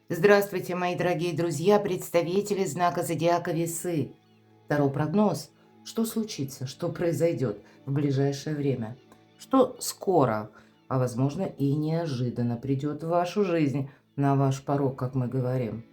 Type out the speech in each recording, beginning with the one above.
Здравствуйте, мои дорогие друзья, представители знака зодиака Весы. Второй прогноз. Что случится, что произойдет в ближайшее время? Что скоро, а возможно и неожиданно придет в вашу жизнь, на ваш порог, как мы говорим.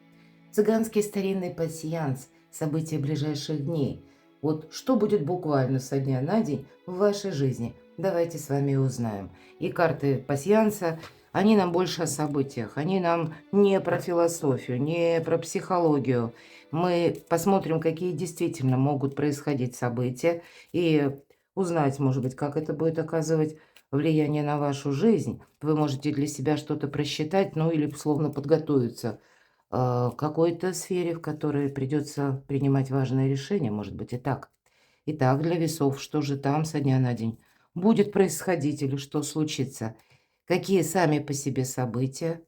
Цыганский старинный пасьянс, события ближайших дней. Вот что будет буквально со дня на день в вашей жизни? Давайте с вами узнаем. И карты пасьянса, они нам больше о событиях, они нам не про философию, не про психологию. Мы посмотрим, какие действительно могут происходить события и узнать, может быть, как это будет оказывать влияние на вашу жизнь. Вы можете для себя что-то просчитать, ну или словно подготовиться какой-то сфере, в которой придется принимать важное решение, может быть и так. Итак, для весов, что же там со дня на день будет происходить или что случится? Какие сами по себе события?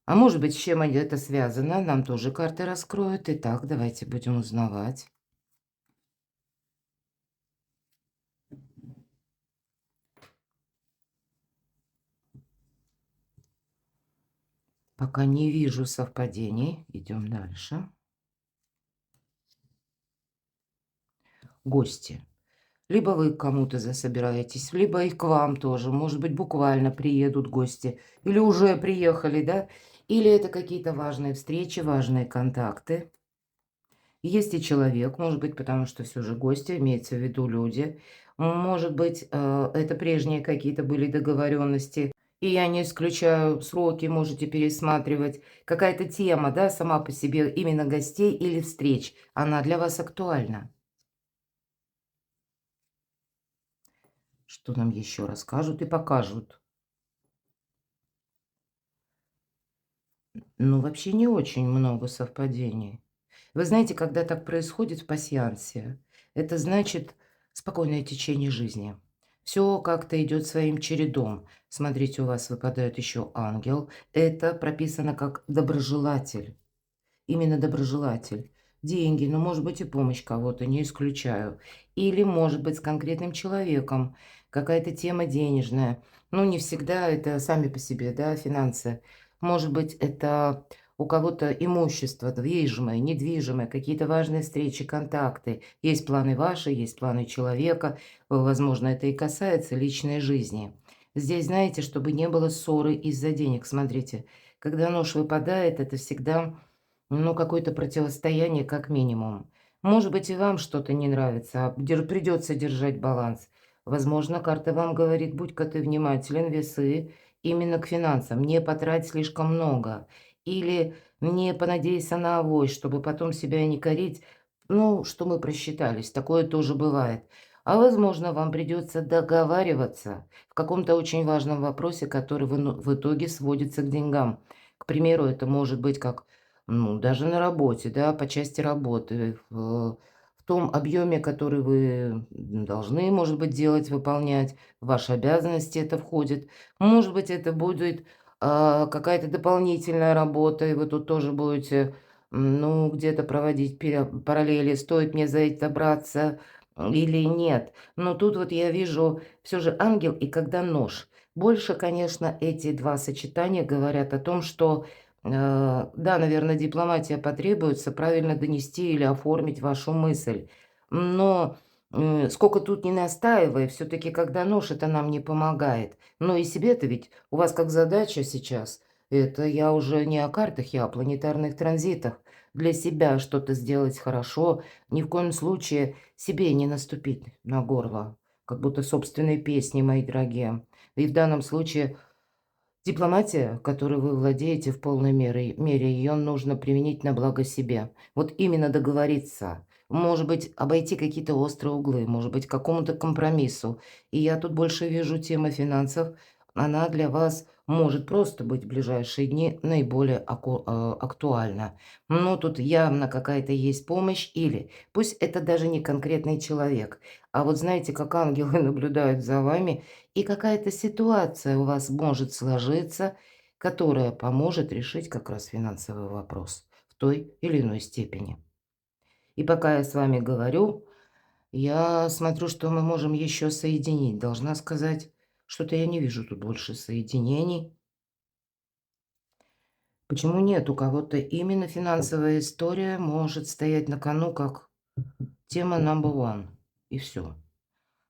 А может быть, с чем это связано, нам тоже карты раскроют. Итак, давайте будем узнавать. Пока не вижу совпадений. Идем дальше. Гости. Либо вы к кому-то засобираетесь, либо и к вам тоже. Может быть, буквально приедут гости. Или уже приехали, да? Или это какие-то важные встречи, важные контакты. Есть и человек, может быть, потому что все же гости, имеется в виду люди. Может быть, это прежние какие-то были договоренности. И я не исключаю, сроки можете пересматривать. Какая-то тема, да, сама по себе, именно гостей или встреч, она для вас актуальна. Что нам еще расскажут и покажут? Ну, вообще не очень много совпадений. Вы знаете, когда так происходит в пасьянсе, это значит спокойное течение жизни. Все как-то идет своим чередом. Смотрите, у вас выпадает еще ангел. Это прописано как доброжелатель. Именно доброжелатель. Деньги, ну, может быть, и помощь кого-то, не исключаю. Или, может быть, с конкретным человеком. Какая-то тема денежная. Ну, не всегда это сами по себе, да, финансы. Может быть, это у кого-то имущество движимое, недвижимое, какие-то важные встречи, контакты. Есть планы ваши, есть планы человека. Возможно, это и касается личной жизни. Здесь, знаете, чтобы не было ссоры из-за денег. Смотрите, когда нож выпадает, это всегда ну, какое-то противостояние как минимум. Может быть, и вам что-то не нравится, а придется держать баланс. Возможно, карта вам говорит, будь-ка ты внимателен, весы, именно к финансам, не потрать слишком много. Или не понадейся на авось, чтобы потом себя не корить, ну, что мы просчитались, такое тоже бывает. А возможно, вам придется договариваться в каком-то очень важном вопросе, который в итоге сводится к деньгам. К примеру, это может быть как ну, даже на работе, да, по части работы, в том объеме, который вы должны, может быть, делать, выполнять, в ваши обязанности это входит. Может быть, это будет какая-то дополнительная работа, и вы тут тоже будете, ну, где-то проводить параллели, стоит мне за это браться или нет. Но тут вот я вижу все же ангел и когда нож. Больше, конечно, эти два сочетания говорят о том, что да, наверное, дипломатия потребуется, правильно донести или оформить вашу мысль. Но, сколько тут не настаивай, все таки когда нож, это нам не помогает. Но и себе-то ведь у вас как задача сейчас, это я уже не о картах, я о планетарных транзитах. Для себя что-то сделать хорошо, ни в коем случае себе не наступить на горло, как будто собственной песни, мои дорогие. И в данном случае дипломатия, которой вы владеете в полной мере, ее нужно применить на благо себе. Вот именно договориться. Может быть, обойти какие-то острые углы, может быть, к какому-то компромиссу. И я тут больше вижу тему финансов. Она для вас может просто быть в ближайшие дни наиболее актуальна. Но тут явно какая-то есть помощь. Или пусть это даже не конкретный человек. А вот знаете, как ангелы наблюдают за вами и какая-то ситуация у вас может сложиться, которая поможет решить как раз финансовый вопрос в той или иной степени. И пока я с вами говорю, я смотрю, что мы можем еще соединить. Должна сказать, что-то я не вижу тут больше соединений. Почему нет? У кого-то именно финансовая история может стоять на кону как тема number one. И все.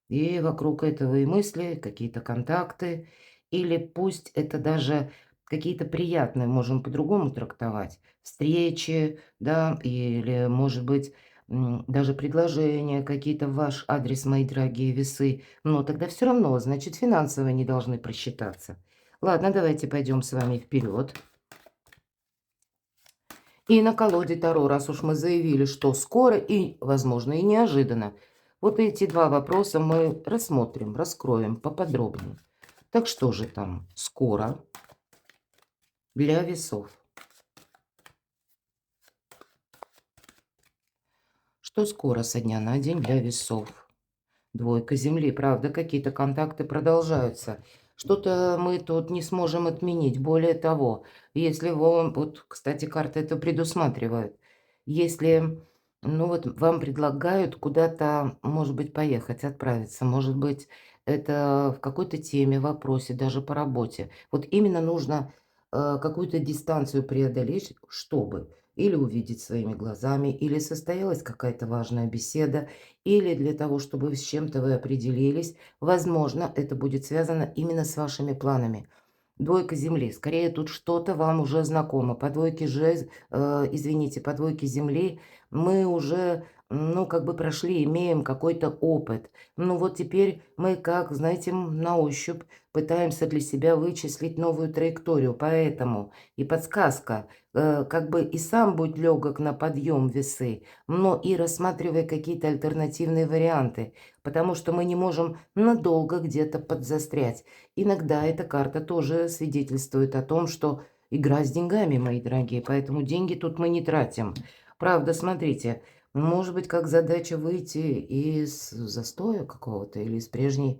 И вокруг этого и мысли, какие-то контакты, или пусть это даже какие-то приятные, можем по-другому трактовать, встречи, да, или, может быть, даже предложения какие-то в ваш адрес, мои дорогие весы. Но тогда все равно, значит, финансово не должны просчитаться. Ладно, давайте пойдем с вами вперед. И на колоде Таро, раз уж мы заявили, что скоро и, возможно, и неожиданно, вот эти два вопроса мы рассмотрим, раскроем поподробнее. Так что же там скоро для весов? Что скоро со дня на день для весов? Двойка земли, правда, какие-то контакты продолжаются. Что-то мы тут не сможем отменить. Более того, если вам, вот, кстати, карты это предусматривают, если, ну вот, вам предлагают куда-то, может быть, поехать, отправиться, может быть, это в какой-то теме, вопросе, даже по работе. Вот именно нужно какую-то дистанцию преодолеть, чтобы или увидеть своими глазами, или состоялась какая-то важная беседа, или для того, чтобы с чем-то вы определились. Возможно, это будет связано именно с вашими планами. Двойка земли. Скорее, тут что-то вам уже знакомо. По двойке извините, по двойке земли мы уже, ну, как бы прошли, имеем какой-то опыт. Ну, вот теперь мы, как, знаете, на ощупь пытаемся для себя вычислить новую траекторию. Поэтому и подсказка, как бы и сам будь легок на подъем весы, но и рассматривая какие-то альтернативные варианты, потому что мы не можем надолго где-то подзастрять. Иногда эта карта тоже свидетельствует о том, что игра с деньгами, мои дорогие, поэтому деньги тут мы не тратим. Правда, смотрите, может быть, как задача выйти из застоя какого-то или из прежней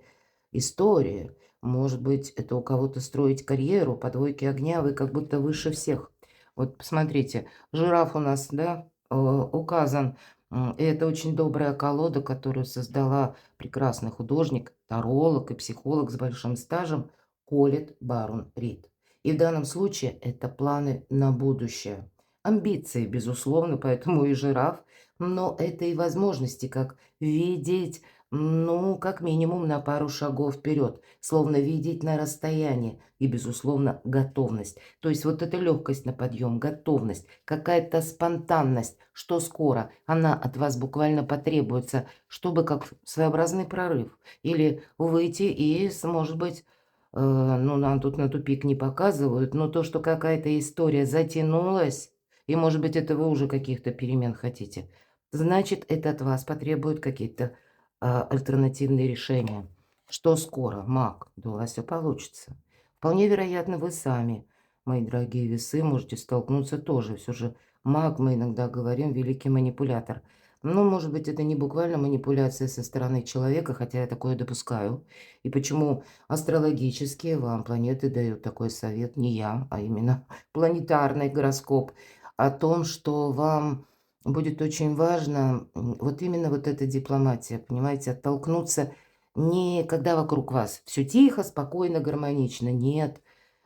истории. Может быть, это у кого-то строить карьеру, по двойке огня вы как будто выше всех. Вот посмотрите, жираф у нас, да, указан. И это очень добрая колода, которую создала прекрасный художник, таролог и психолог с большим стажем Колет Барун Рид. И в данном случае это планы на будущее. Амбиции, безусловно, поэтому и жираф, но это и возможности, как видеть, ну, как минимум на пару шагов вперед, словно видеть на расстоянии и, безусловно, готовность. То есть вот эта легкость на подъем, готовность, какая-то спонтанность, что скоро она от вас буквально потребуется, чтобы как своеобразный прорыв. Или выйти и, может быть, ну, нам тут на тупик не показывают, но то, что какая-то история затянулась, и, может быть, это вы уже каких-то перемен хотите, значит, это от вас потребует какие-то альтернативные решения. Что скоро, маг, да у вас все получится. Вполне вероятно, вы сами, мои дорогие весы, можете столкнуться тоже. Все же маг, мы иногда говорим, великий манипулятор. Ну, может быть, это не буквально манипуляция со стороны человека, хотя я такое допускаю. И почему астрологически вам планеты дают такой совет, не я, а именно планетарный гороскоп, о том, что вам будет очень важно вот именно вот эта дипломатия, понимаете, оттолкнуться не когда вокруг вас все тихо, спокойно, гармонично. Нет,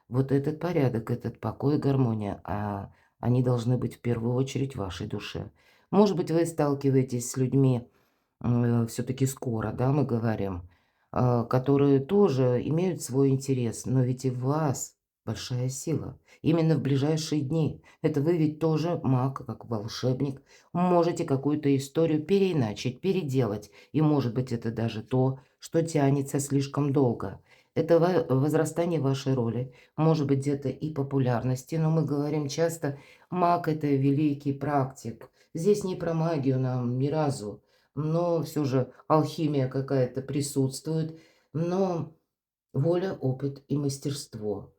вот этот порядок, этот покой и гармония, они должны быть в первую очередь в вашей душе. Может быть, вы сталкиваетесь с людьми все-таки скоро, да, мы говорим, которые тоже имеют свой интерес, но ведь и в вас большая сила. Именно в ближайшие дни. Это вы ведь тоже маг, как волшебник, можете какую-то историю переиначить, переделать. И может быть это даже то, что тянется слишком долго. Это возрастание вашей роли, может быть где-то и популярности, но мы говорим часто, маг это великий практик. Здесь не про магию нам ни разу, но все же алхимия какая-то присутствует, но воля, опыт и мастерство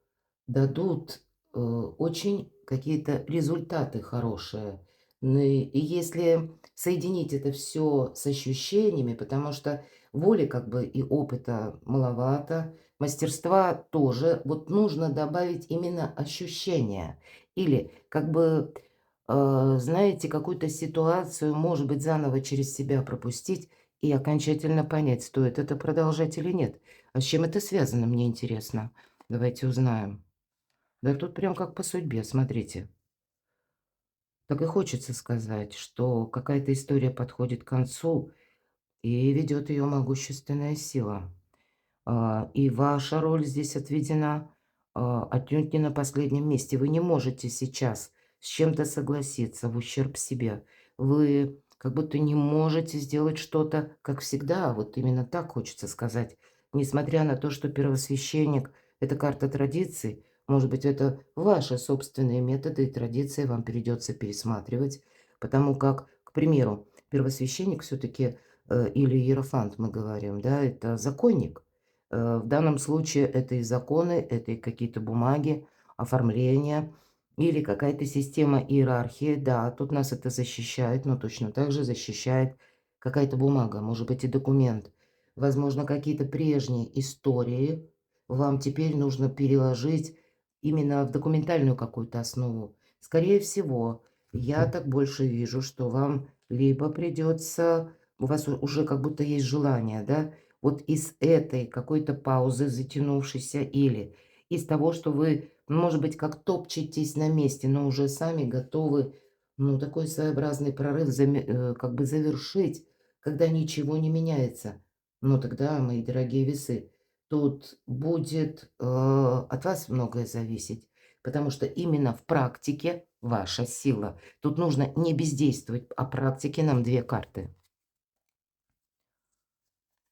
дадут, очень какие-то результаты хорошие. Ну и если соединить это все с ощущениями, потому что воли как бы и опыта маловато, мастерства тоже, вот нужно добавить именно ощущения. Или как бы, знаете, какую-то ситуацию, может быть, заново через себя пропустить и окончательно понять, стоит это продолжать или нет. А с чем это связано, мне интересно. Давайте узнаем. Да тут прям как по судьбе, смотрите. Так и хочется сказать, что какая-то история подходит к концу, и ведет ее могущественная сила. И ваша роль здесь отведена, отнюдь не на последнем месте. Вы не можете сейчас с чем-то согласиться в ущерб себе. Вы как будто не можете сделать что-то, как всегда. Вот именно так хочется сказать. Несмотря на то, что первосвященник– это карта традиций, может быть, это ваши собственные методы и традиции вам придется пересматривать, потому как, к примеру, первосвященник все-таки, или иерофант, мы говорим, да, это законник. В данном случае это и законы, это и какие-то бумаги, оформления или какая-то система иерархии. Да, тут нас это защищает, но точно так же защищает какая-то бумага, может быть, и документ. Возможно, какие-то прежние истории вам теперь нужно переложить именно в документальную какую-то основу. Скорее всего, я так больше вижу, что вам либо придется, у вас уже как будто есть желание, да, вот из этой какой-то паузы затянувшейся или из того, что вы, может быть, как топчетесь на месте, но уже сами готовы, ну, такой своеобразный прорыв как бы завершить, когда ничего не меняется. Ну, тогда, мои дорогие весы, тут будет от вас многое зависеть, потому что именно в практике ваша сила. Тут нужно не бездействовать, а практике нам две карты.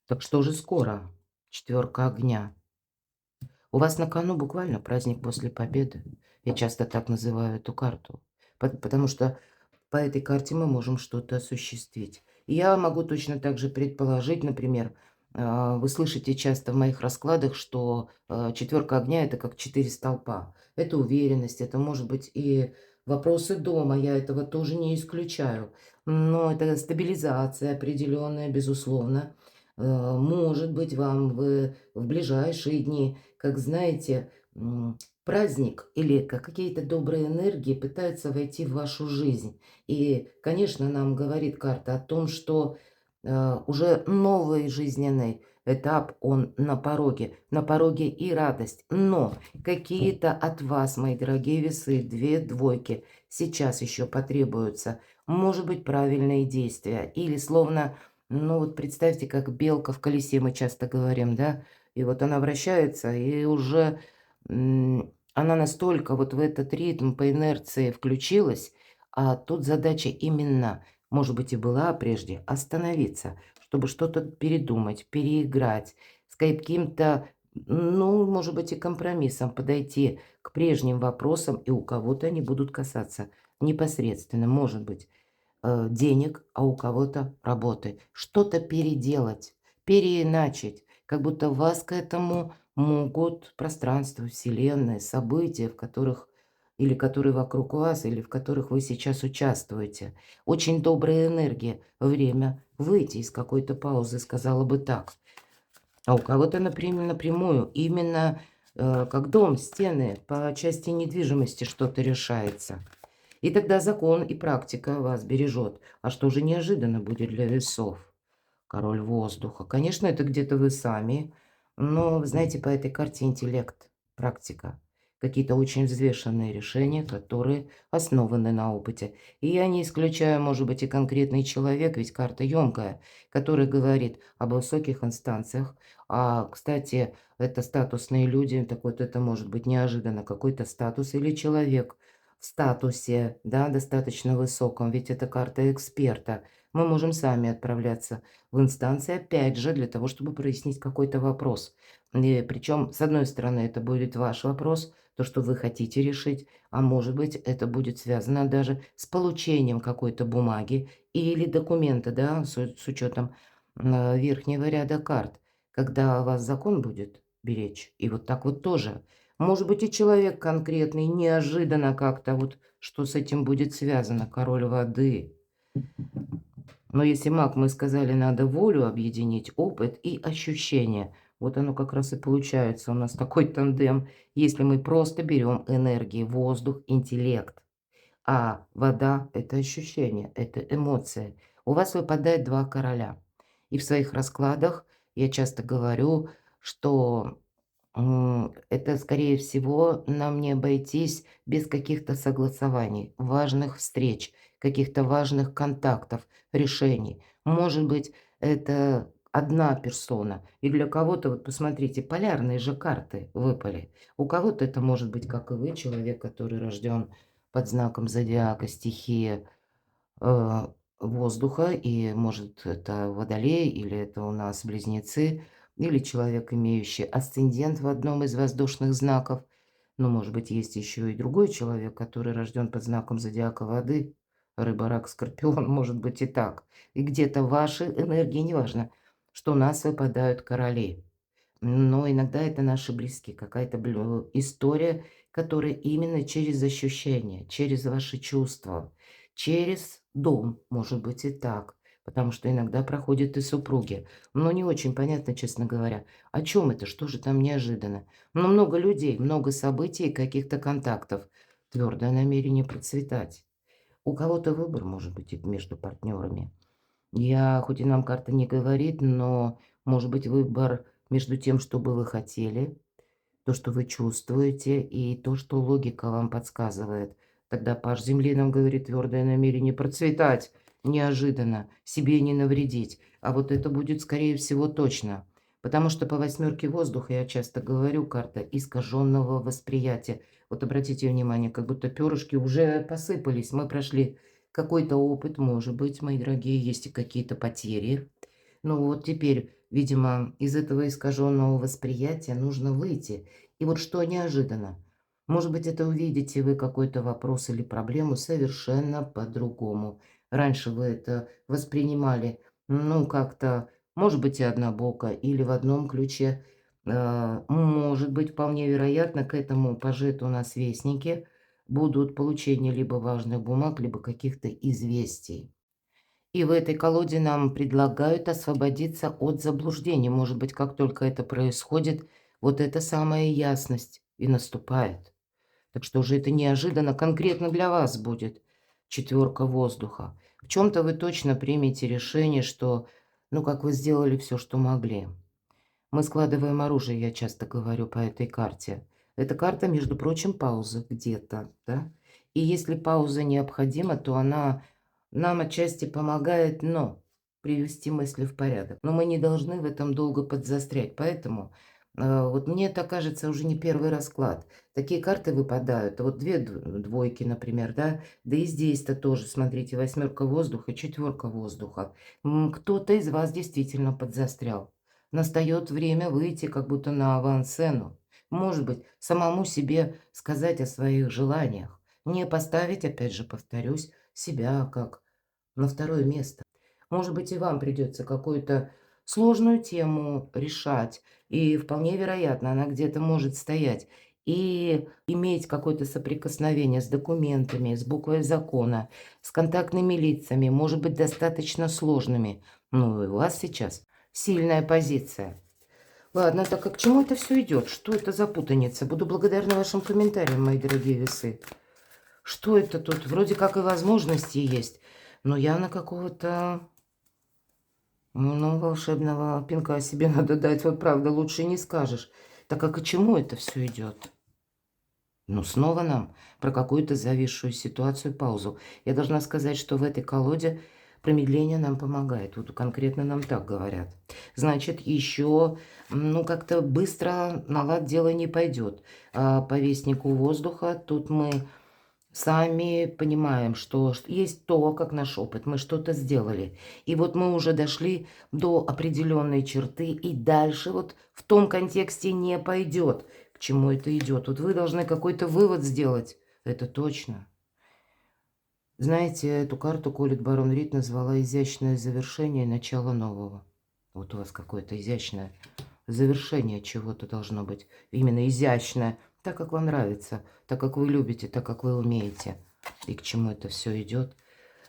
Так что же скоро? Четверка огня. У вас на кону буквально праздник после победы. Я часто так называю эту карту, потому что по этой карте мы можем что-то осуществить. И я могу точно так же предположить, например, вы слышите часто в моих раскладах, что четверка огня– это как четыре столпа. Это уверенность, это может быть и вопросы дома, я этого тоже не исключаю. Но это стабилизация определенная, безусловно. Может быть, вам в ближайшие дни, как знаете, праздник или какие-то добрые энергии пытаются войти в вашу жизнь. И, конечно, нам говорит карта о том, что уже новый жизненный этап, он на пороге и радость. Но какие-то от вас, мои дорогие весы, две двойки, сейчас еще потребуются. Может быть, правильные действия. Или словно, ну вот представьте, как белка в колесе, мы часто говорим, да? И вот она вращается, и уже она настолько вот в этот ритм по инерции включилась, а тут задача именно, может быть, и была прежде, остановиться, чтобы что-то передумать, переиграть, с каким-то, ну, может быть, и компромиссом подойти к прежним вопросам, и у кого-то они будут касаться непосредственно, может быть, денег, а у кого-то работы. Что-то переделать, переиначить, как будто вас к этому могут пространство, вселенная, события, в которых или которые вокруг вас, или в которых вы сейчас участвуете. Очень добрая энергия, время выйти из какой-то паузы, сказала бы так. А у кого-то напрямую, именно как дом, стены, по части недвижимости что-то решается. И тогда закон и практика вас бережет. А что же неожиданно будет для весов? Король воздуха. Конечно, это где-то вы сами, но, вы знаете, по этой карте интеллект, практика. Какие-то очень взвешенные решения, которые основаны на опыте. И я не исключаю, может быть, и конкретный человек, ведь карта емкая, который говорит об высоких инстанциях. А, кстати, это статусные люди, так вот это может быть неожиданно какой-то статус или человек в статусе, да, достаточно высоком, ведь это карта эксперта. Мы можем сами отправляться в инстанции, опять же, для того, чтобы прояснить какой-то вопрос. И причем, с одной стороны, это будет ваш вопрос, то, что вы хотите решить, а может быть, это будет связано даже с получением какой-то бумаги или документа, да, с учетом верхнего ряда карт, когда вас закон будет беречь. И вот так вот тоже. Может быть, и человек конкретный, неожиданно как-то вот, что с этим будет связано, король воды. Но если маг, мы сказали, надо волю объединить, опыт и ощущения. Вот оно как раз и получается у нас такой тандем, если мы просто берем энергии, воздух, интеллект. А вода– это ощущение, это эмоция. У вас выпадает два короля. И в своих раскладах я часто говорю, что Это, скорее всего, нам не обойтись без каких-то согласований, важных встреч, каких-то важных контактов, решений. Может быть, это одна персона. И для кого-то, вот посмотрите, полярные же карты выпали. У кого-то это может быть, как и вы, человек, который рожден под знаком зодиака, стихия э, воздуха, и может это водолей, или это у нас близнецы, или человек, имеющий асцендент в одном из воздушных знаков. Но, может быть, есть еще и другой человек, который рожден под знаком зодиака воды, рыба, рак, скорпион, может быть и так. И где-то ваши энергии, неважно, что у нас выпадают короли. Но иногда это наши близкие, какая-то история, которая именно через ощущения, через ваши чувства, через дом, может быть и так. Потому что иногда проходят и супруги. Но не очень понятно, честно говоря, о чем это, что же там неожиданно. Но много людей, много событий и каких-то контактов. Твердое намерение процветать. У кого-то выбор может быть и между партнерами. Я, хоть и нам карта не говорит, но, может быть, выбор между тем, что бы вы хотели, то, что вы чувствуете, и то, что логика вам подсказывает. Тогда паж Земли нам говорит твердое намерение процветать неожиданно, себе не навредить. А вот это будет, скорее всего, точно. Потому что по восьмерке воздуха я часто говорю, карта искаженного восприятия. Вот обратите внимание, как будто перышки уже посыпались. Мы прошли какой-то опыт, может быть, мои дорогие, есть и какие-то потери. Ну вот теперь, видимо, из этого искаженного восприятия нужно выйти. И вот что неожиданно. Может быть, это увидите вы какой-то вопрос или проблему совершенно по-другому. Раньше вы это воспринимали, ну, как-то, может быть, и однобоко, или в одном ключе. Может быть, вполне вероятно, к этому пажету у нас вестники будут получение либо важных бумаг, либо каких-то известий. И в этой колоде нам предлагают освободиться от заблуждений. Может быть, как только это происходит, вот эта самая ясность и наступает. Так что же это неожиданно конкретно для вас будет. Четверка воздуха. В чем-то вы точно примете решение, что, ну, как вы сделали все, что могли. Мы складываем оружие, я часто говорю по этой карте. Эта карта, между прочим, пауза где-то, да? И если пауза необходима, то она нам отчасти помогает, но привести мысли в порядок. Но мы не должны в этом долго подзастрять. Поэтому вот мне это кажется уже не первый расклад. Такие карты выпадают. Вот две двойки, например, да? Да и здесь-то тоже, смотрите, восьмерка воздуха, четверка воздуха. Кто-то из вас действительно подзастрял. Настает время выйти как будто на авансцену. Может быть, самому себе сказать о своих желаниях. Не поставить, опять же, повторюсь, себя как на второе место. Может быть, и вам придется какую-то сложную тему решать. И вполне вероятно, она где-то может стоять. И иметь какое-то соприкосновение с документами, с буквой закона, с контактными лицами, может быть, достаточно сложными. Ну, и у вас сейчас сильная позиция. Ладно, так а к чему это все идет? Что это за путаница? Буду благодарна вашим комментариям, мои дорогие весы. Что это тут? Вроде как и возможности есть, но явно какого-то, ну, волшебного пинка себе надо дать. Вот правда, лучше не скажешь. Так а к чему это все идет? Ну, снова нам про какую-то зависшую ситуацию, паузу. Я должна сказать, что в этой колоде промедление нам помогает. Вот конкретно нам так говорят. Значит, еще, ну, как-то быстро на лад дело не пойдет. А по вестнику воздуха тут мы сами понимаем, что есть то, как наш опыт, мы что-то сделали. И вот мы уже дошли до определенной черты, и дальше вот в том контексте не пойдет. К чему это идет? Вот вы должны какой-то вывод сделать. Это точно. Знаете, эту карту Колет Барон Рид назвала «Изящное завершение и начало нового». Вот у вас какое-то изящное завершение чего-то должно быть. Именно изящное, так, как вам нравится, так, как вы любите, так, как вы умеете. И к чему это все идет?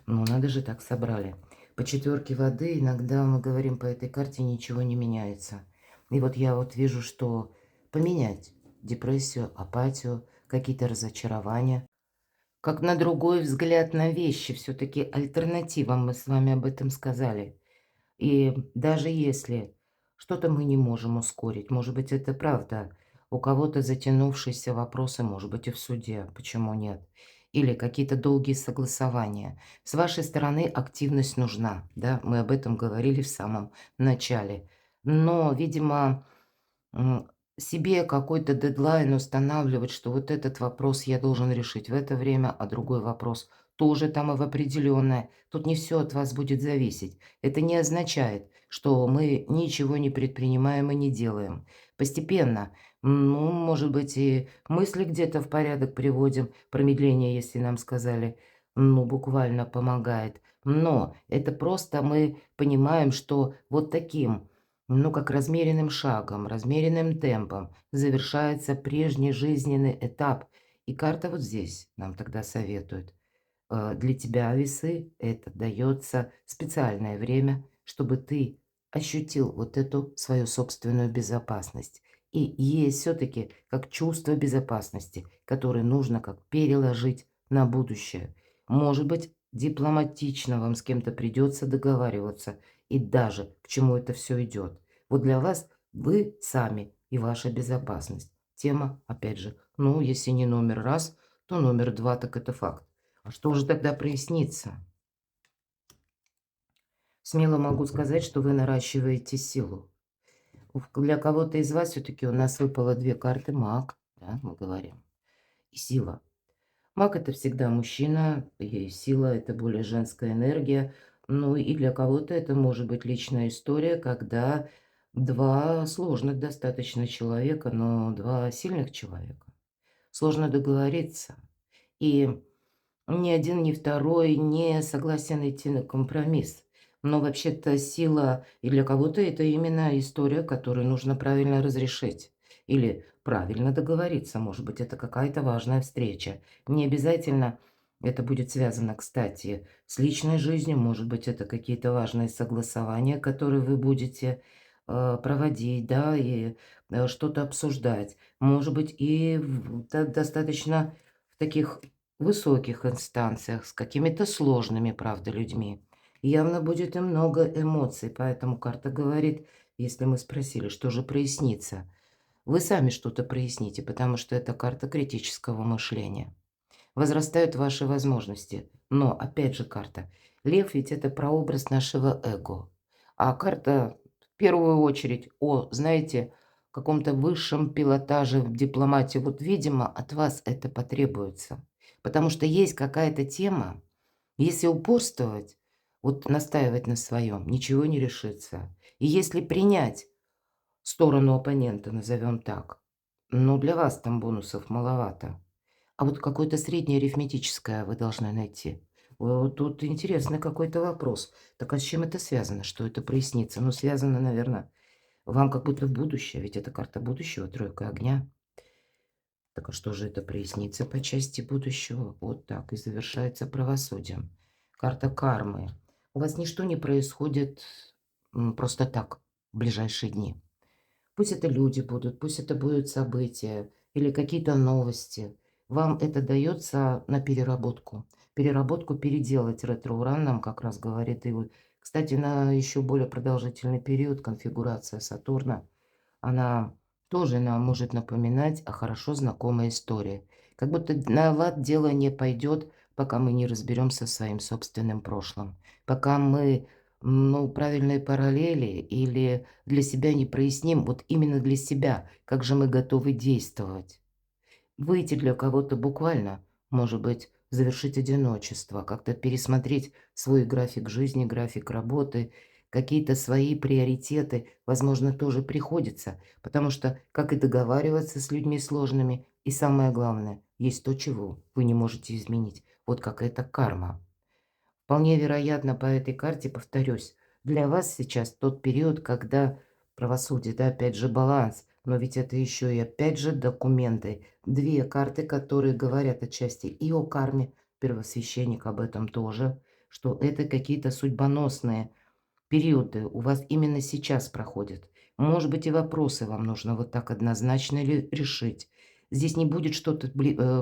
Ну, надо же, так собрали. По четверке воды иногда мы говорим по этой карте, ничего не меняется. И вот я вот вижу, что поменять депрессию, апатию, какие-то разочарования, как на другой взгляд на вещи, все-таки альтернатива, мы с вами об этом сказали. И даже если что-то мы не можем ускорить, может быть, это правда, у кого-то затянувшиеся вопросы, может быть, и в суде, почему нет? Или какие-то долгие согласования. С вашей стороны активность нужна, да, мы об этом говорили в самом начале. Но, видимо, М, себе какой-то дедлайн устанавливать, что вот этот вопрос я должен решить в это время, а другой вопрос тоже там и в определенное. Тут не все от вас будет зависеть. Это не означает, что мы ничего не предпринимаем и не делаем. Постепенно, ну, может быть, и мысли где-то в порядок приводим, промедление, если нам сказали, ну, буквально помогает. Но это просто мы понимаем, что вот таким ну, как размеренным шагом, размеренным темпом завершается прежний жизненный этап. И карта вот здесь нам тогда советует. Для тебя, весы, это дается специальное время, чтобы ты ощутил вот эту свою собственную безопасность. И есть все-таки как чувство безопасности, которое нужно как переложить на будущее. Может быть, дипломатично вам с кем-то придется договариваться, и даже к чему это все идет. Вот для вас вы сами и ваша безопасность. Тема, опять же, ну, если не номер раз, то номер два, так это факт. А что же тогда прояснится? Смело могу сказать, что вы наращиваете силу. Для кого-то из вас все-таки у нас выпало две карты маг, да, мы говорим, и сила. Маг это всегда мужчина, и сила это более женская энергия. Ну и для кого-то это может быть личная история, когда два сложных достаточно человека, но два сильных человека. Сложно договориться. И ни один, ни второй не согласен идти на компромисс. Но вообще-то сила и для кого-то это именно история, которую нужно правильно разрешить. Или правильно договориться. Может быть, это какая-то важная встреча. Не обязательно это будет связано, кстати, с личной жизнью. Может быть, это какие-то важные согласования, которые вы будете проводить, да, и что-то обсуждать. Может быть, и достаточно в таких высоких инстанциях, с какими-то сложными, правда, людьми. Явно будет и много эмоций, поэтому карта говорит, если мы спросили, что же прояснится, вы сами что-то проясните, потому что это карта критического мышления. Возрастают ваши возможности. Но, опять же, карта. Лев ведь это прообраз нашего эго. А карта в первую очередь о, знаете, каком-то высшем пилотаже в дипломатии. Вот, видимо, от вас это потребуется. Потому что есть какая-то тема, если упорствовать, вот настаивать на своем, ничего не решится. И если принять сторону оппонента, назовем так, ну, для вас там бонусов маловато. А вот какое-то среднее арифметическое вы должны найти. Вот тут интересный какой-то вопрос. Так а с чем это связано? Что это прояснится? Ну, связано, наверное, вам как будто в будущее, ведь это карта будущего, тройка огня. Так а что же это прояснится по части будущего? Вот так и завершается правосудием. Карта кармы. У вас ничто не происходит просто так в ближайшие дни. Пусть это люди будут, пусть это будут события или какие-то новости. Вам это дается на переработку. Переработку переделать ретро-уран нам как раз говорит. И, кстати, на еще более продолжительный период конфигурация Сатурна, она тоже нам может напоминать о хорошо знакомой истории. Как будто на лад дело не пойдет, пока мы не разберемся со своим собственным прошлым. Пока мы, ну, правильные параллели или для себя не проясним, вот именно для себя, как же мы готовы действовать. Выйти для кого-то буквально, может быть, завершить одиночество, как-то пересмотреть свой график жизни, график работы, какие-то свои приоритеты, возможно, тоже приходится, потому что, как и договариваться с людьми сложными, и самое главное, есть то, чего вы не можете изменить. Вот какая-то карма. Вполне вероятно, по этой карте, повторюсь, для вас сейчас тот период, когда правосудие, да, опять же баланс, но ведь это еще и опять же документы. Две карты, которые говорят отчасти и о карме, первосвященник об этом тоже, что это какие-то судьбоносные периоды у вас именно сейчас проходят. Может быть, и вопросы вам нужно вот так однозначно решить. Здесь не будет что-то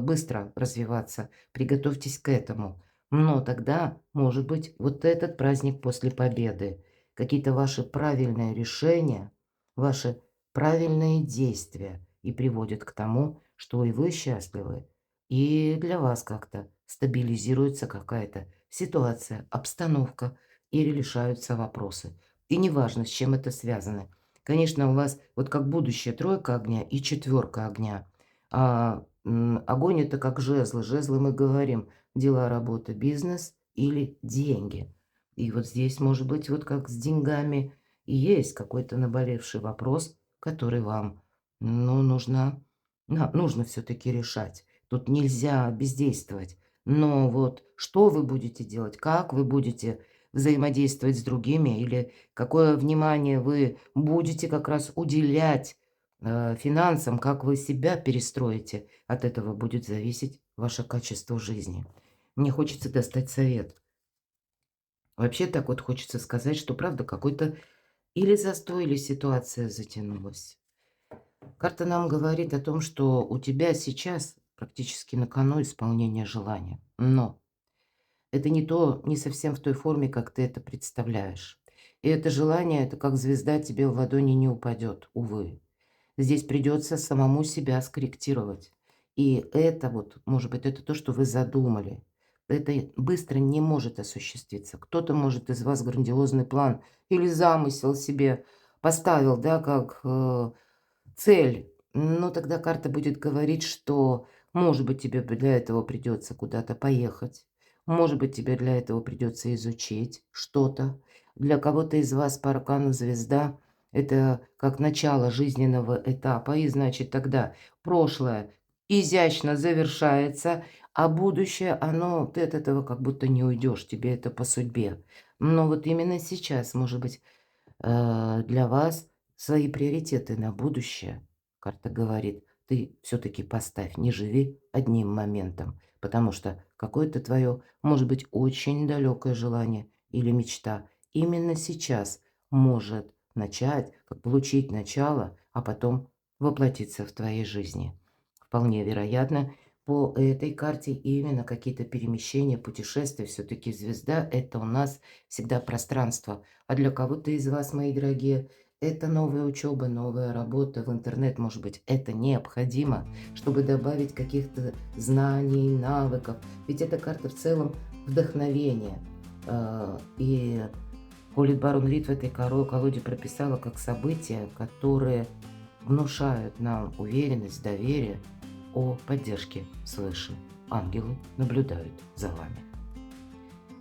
быстро развиваться. Приготовьтесь к этому. Но тогда, может быть, вот этот праздник после победы, какие-то ваши правильные решения, ваши правильные действия, и приводит к тому, что и вы счастливы, и для вас как-то стабилизируется какая-то ситуация, обстановка, или решаются вопросы. И неважно, с чем это связано. Конечно, у вас вот как будущее тройка огня и четверка огня. Огонь это как жезлы. Жезлы мы говорим дела, работа, бизнес или деньги. И вот здесь, может быть, вот как с деньгами, и есть какой-то наболевший вопрос, который вам, ну, нужно все-таки решать. Тут нельзя бездействовать. Но вот что вы будете делать, как вы будете взаимодействовать с другими, или какое внимание вы будете как раз уделять финансам, как вы себя перестроите, от этого будет зависеть ваше качество жизни. Мне хочется достать совет. Вообще так вот хочется сказать, что правда какой-то или застой, или ситуация затянулась. Карта нам говорит о том, что у тебя сейчас практически на кону исполнение желания. Но это не совсем в той форме, как ты это представляешь. И это желание, это как звезда тебе в ладони не упадет, увы. Здесь придется самому себя скорректировать. И это вот, может быть, это то, что вы задумали. Это быстро не может осуществиться. Кто-то может из вас грандиозный план или замысел себе поставил, да, как цель. Но тогда карта будет говорить, что, может быть, тебе для этого придется куда-то поехать. Может быть, тебе для этого придется изучить что-то. Для кого-то из вас по аркану звезда – это как начало жизненного этапа, и значит тогда прошлое изящно завершается, а будущее, оно, ты от этого как будто не уйдешь, тебе это по судьбе. Но вот именно сейчас, может быть, для вас свои приоритеты на будущее, карта говорит, ты все-таки поставь, не живи одним моментом, потому что какое-то твое, может быть, очень далекое желание или мечта именно сейчас может начать, как получить начало, а потом воплотиться в твоей жизни. Вполне вероятно, по этой карте именно какие-то перемещения, путешествия. Все-таки звезда – это у нас всегда пространство. А для кого-то из вас, мои дорогие, это новая учеба, новая работа в интернет. Может быть, это необходимо, чтобы добавить каких-то знаний, навыков. Ведь эта карта в целом вдохновение. И Холит Барон Рид в этой колоде прописала как события, которые внушают нам уверенность, доверие о поддержке свыше. Ангелы наблюдают за вами.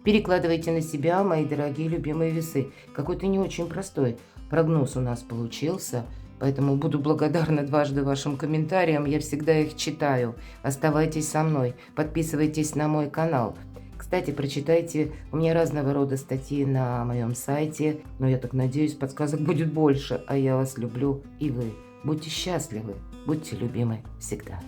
Перекладывайте на себя, мои дорогие любимые весы. Какой-то не очень простой прогноз у нас получился, поэтому буду благодарна дважды вашим комментариям. Я всегда их читаю. Оставайтесь со мной, подписывайтесь на мой канал. Кстати, прочитайте, у меня разного рода статьи на моем сайте, но я так надеюсь, подсказок будет больше, а я вас люблю, и вы. Будьте счастливы, будьте любимы всегда.